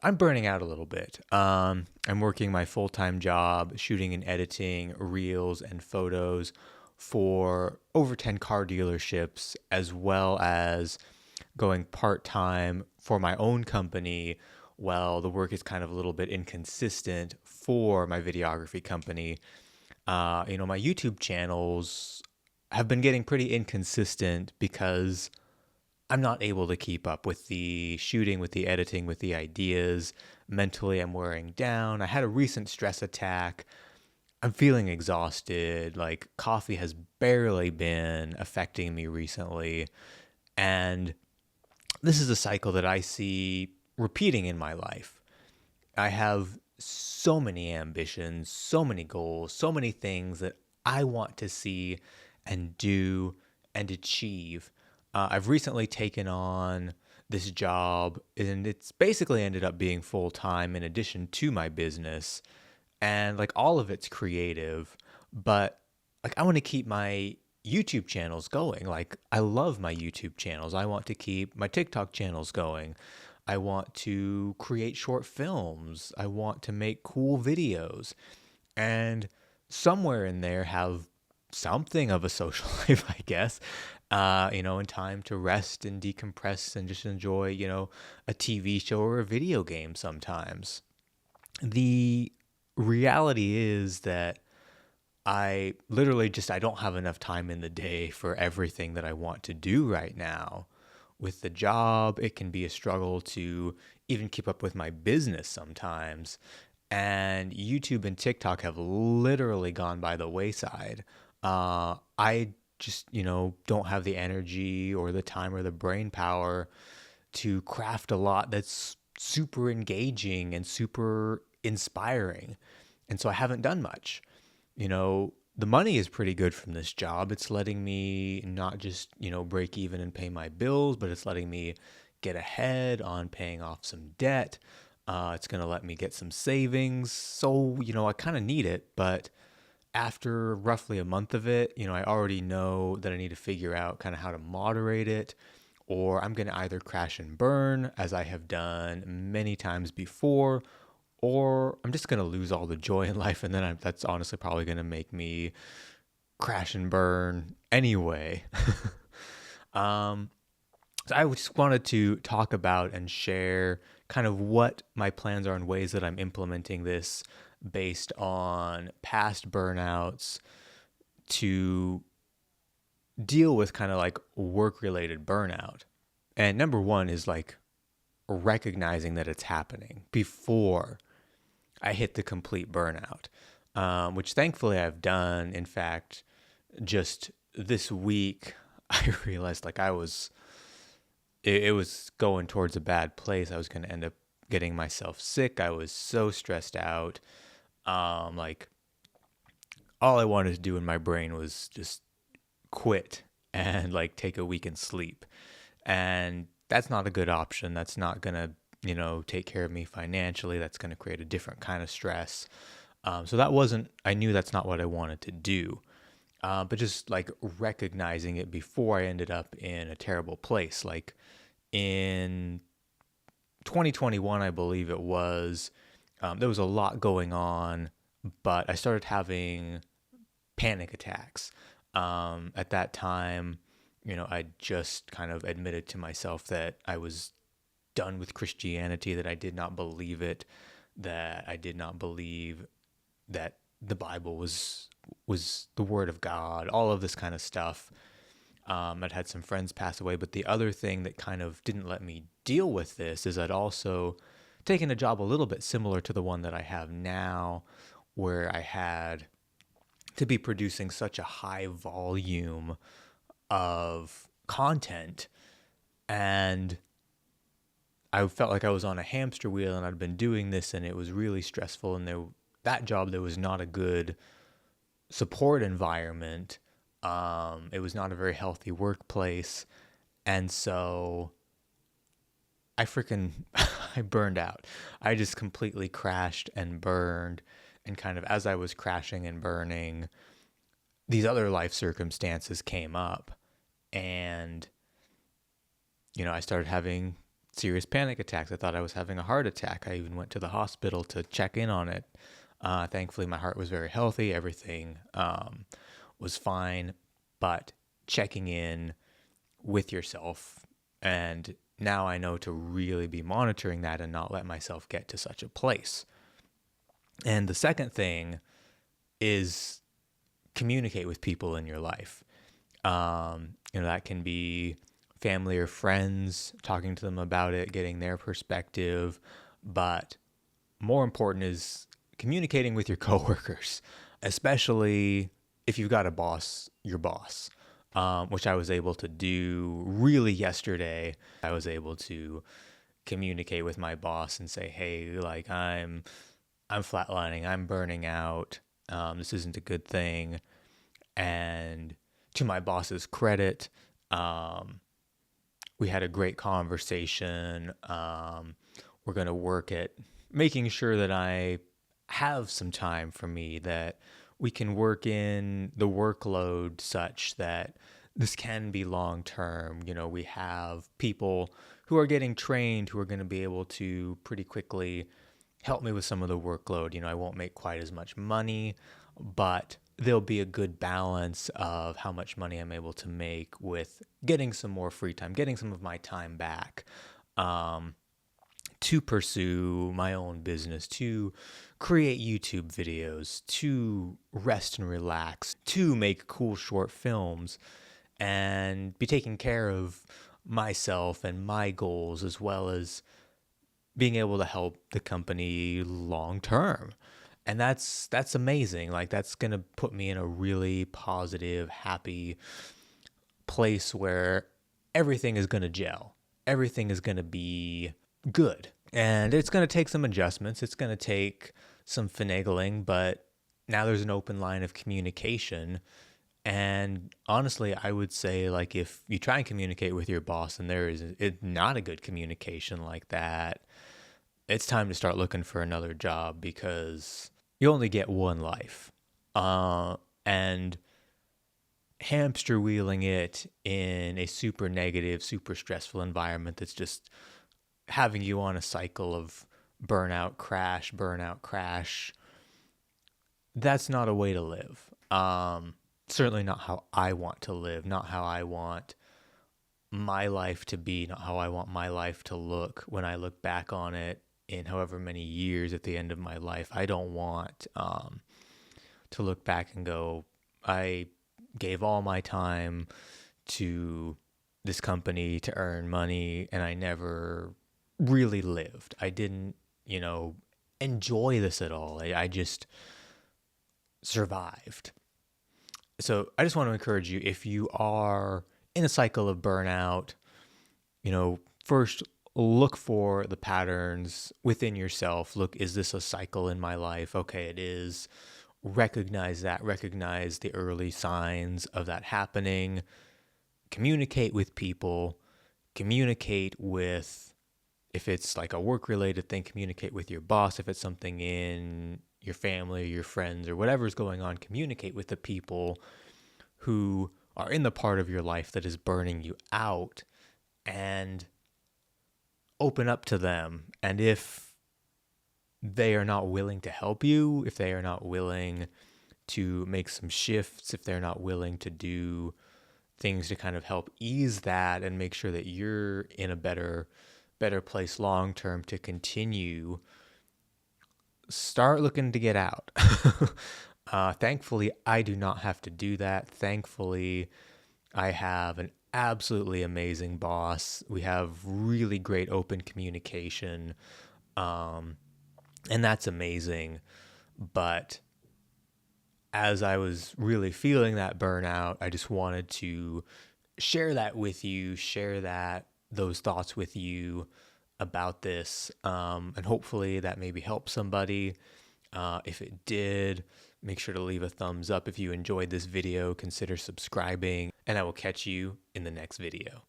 I'm burning out a little bit. I'm working my full-time job, shooting and editing reels and photos for over 10 car dealerships, as well as going part-time for my own company. Well, the work is kind of a little bit inconsistent for my videography company. My YouTube channels have been getting pretty inconsistent because I'm not able to keep up with the shooting, with the editing, with the ideas. Mentally, I'm wearing down. I had a recent stress attack. I'm feeling exhausted. Like, coffee has barely been affecting me recently. And this is a cycle that I see repeating in my life. I have so many ambitions, so many goals, so many things that I want to see and do and achieve. I've recently taken on this job, and it's basically ended up being full time in addition to my business. And like all of it's creative, but like I want to keep my YouTube channels going. Like I love my YouTube channels. I want to keep my TikTok channels going. I want to create short films. I want to make cool videos. And somewhere in there have something of a social life, I guess. In time to rest and decompress and just enjoy, a TV show or a video game sometimes. The reality is that I literally just I don't have enough time in the day for everything that I want to do right now. With the job, it can be a struggle to even keep up with my business sometimes. And YouTube and TikTok have literally gone by the wayside. I just, don't have the energy or the time or the brain power to craft a lot that's super engaging and super inspiring. And so I haven't done much. The money is pretty good from this job. It's letting me not just, break even and pay my bills, but it's letting me get ahead on paying off some debt. It's going to let me get some savings. So, I kind of need it, but after roughly a month of it, I already know that I need to figure out kind of how to moderate it, or I'm going to either crash and burn, as I have done many times before, or I'm just going to lose all the joy in life. And then that's honestly probably going to make me crash and burn anyway. um, so I just wanted to talk about and share kind of what my plans are and ways that I'm implementing this based on past burnouts to deal with kind of like work related burnout. And number one is like recognizing that it's happening before I hit the complete burnout, which thankfully I've done. In fact, just this week, I realized like it was going towards a bad place. I was going to end up getting myself sick. I was so stressed out. Like all I wanted to do in my brain was just quit and like take a week and sleep. And that's not a good option. That's not going to, take care of me financially. That's going to create a different kind of stress. So I knew that's not what I wanted to do. But just like recognizing it before I ended up in a terrible place. Like in 2021, I believe it was, there was a lot going on, but I started having panic attacks. At that time, I just kind of admitted to myself that I was done with Christianity, that I did not believe it, that I did not believe that the Bible was the word of God, all of this kind of stuff. I'd had some friends pass away, but the other thing that kind of didn't let me deal with this is I'd also taken a job a little bit similar to the one that I have now, where I had to be producing such a high volume of content, and I felt like I was on a hamster wheel, and I'd been doing this and it was really stressful, and that job, there was not a good support environment. It was not a very healthy workplace. And so I freaking I burned out. I just completely crashed and burned, and kind of as I was crashing and burning, these other life circumstances came up, and I started having serious panic attacks. I thought I was having a heart attack. I even went to the hospital to check in on it. Thankfully, my heart was very healthy. Everything was fine. But checking in with yourself, and now I know to really be monitoring that and not let myself get to such a place. And the second thing is communicate with people in your life. That can be family or friends, talking to them about it, getting their perspective. But more important is communicating with your coworkers, especially if you've got a boss, your boss, which I was able to do really yesterday. I was able to communicate with my boss and say, hey, like I'm flatlining, I'm burning out. This isn't a good thing. And to my boss's credit, we had a great conversation. We're going to work at making sure that I have some time for me, that we can work in the workload such that this can be long term. We have people who are getting trained who are going to be able to pretty quickly help me with some of the workload. I won't make quite as much money, but there'll be a good balance of how much money I'm able to make with getting some more free time, getting some of my time back to pursue my own business, to create YouTube videos, to rest and relax, to make cool short films, and be taking care of myself and my goals, as well as being able to help the company long term. And that's amazing. Like, that's going to put me in a really positive, happy place where everything is going to gel. Everything is going to be good. And it's going to take some adjustments. It's going to take some finagling, but now there's an open line of communication. And honestly, I would say, like, if you try and communicate with your boss and there is not a good communication like that, it's time to start looking for another job, because you only get one life. And hamster wheeling it in a super negative, super stressful environment that's just having you on a cycle of burnout, crash, that's not a way to live. Certainly not how I want to live, not how I want my life to be, not how I want my life to look when I look back on it in however many years at the end of my life. I don't want to look back and go, I gave all my time to this company to earn money and I never really lived. I didn't, enjoy this at all. I just survived. So I just want to encourage you, if you are in a cycle of burnout, first look for the patterns within yourself. Look, is this a cycle in my life? Okay, it is. Recognize that. Recognize the early signs of that happening. Communicate with people. Communicate with, if it's like a work-related thing, communicate with your boss. If it's something in your family or your friends or whatever's going on, communicate with the people who are in the part of your life that is burning you out, and open up to them. And if they are not willing to help you, if they are not willing to make some shifts, if they're not willing to do things to kind of help ease that and make sure that you're in a better place long term to continue, start looking to get out. Thankfully, I do not have to do that. Thankfully, I have an absolutely amazing boss. We have really great open communication, and that's amazing. But as I was really feeling that burnout, I just wanted to share that with you, share those thoughts with you about this, and hopefully that maybe helps somebody. If it did, make sure to leave a thumbs up. If you enjoyed this video, consider subscribing, and I will catch you in the next video.